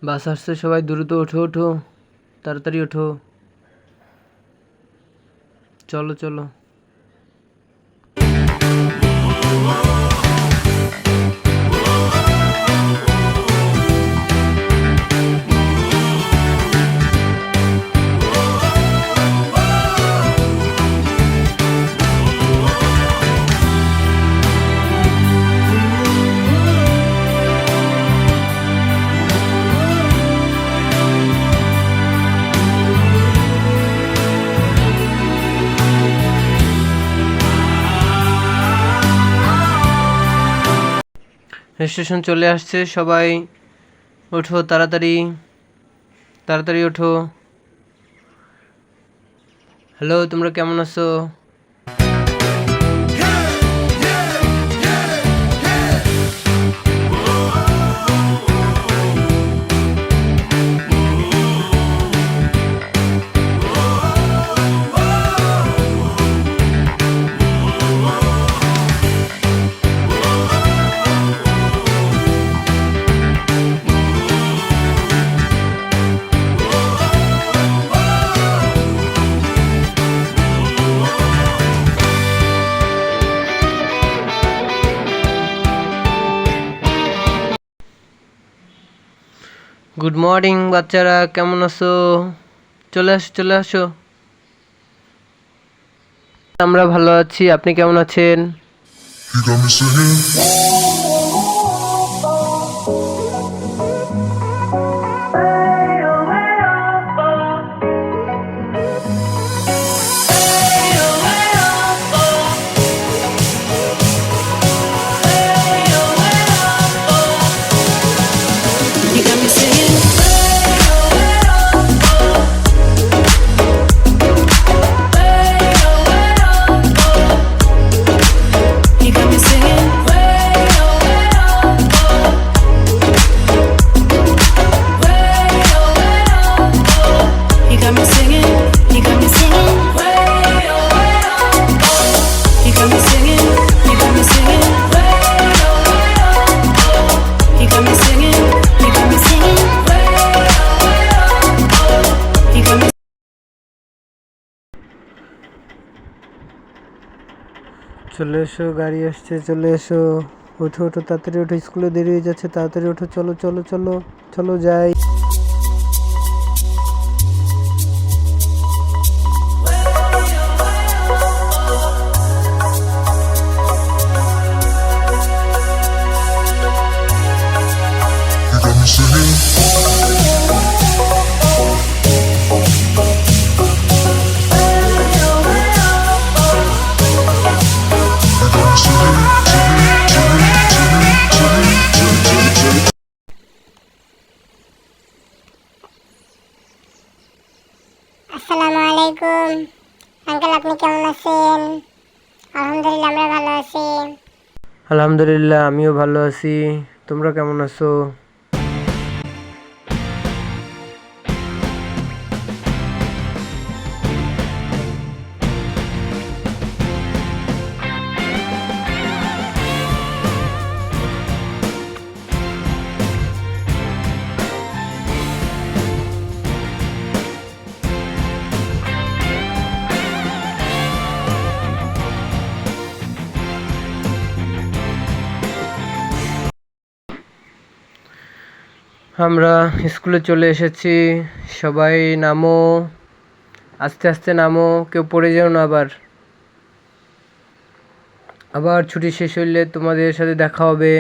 বাস আসছে, সবাই দ্রুত ওঠো ওঠো, তাড়াতাড়ি ওঠো, চলো চলো। স্টেশন চলে আসছে, সবাই ওঠো তাড়াতাড়ি, তাড়াতাড়ি ওঠো। হ্যালো, তোমরা কেমন আছো? গুড মর্নিং বাচ্চারা, কেমন আছো? চলে আসো চলে আসো। আমরা ভালো আছি, আপনি কেমন আছেন? চলে এসো, গাড়ি আসছে, চলে এসো, ওঠো ওঠো, তাড়াতাড়ি ওঠো, স্কুলে দেরি হয়ে যাচ্ছে, তাড়াতাড়ি ওঠো, চলো চলো চলো চলো যাই। আসসালামু আলাইকুম আঙ্কেল, আপনি কেমন আছেন? আলহামদুলিল্লাহ, আমরা ভালো আছি। আলহামদুলিল্লাহ, আমিও ভালো আছি। তোমরা কেমন আছো? আমরা স্কুলে চলে এসেছি, সবাই নামো, আস্তে আস্তে নামো, কেউ পড়ে যেও না। আবার ছুটি শেষ হইলে তোমাদের সাথে দেখা হবে।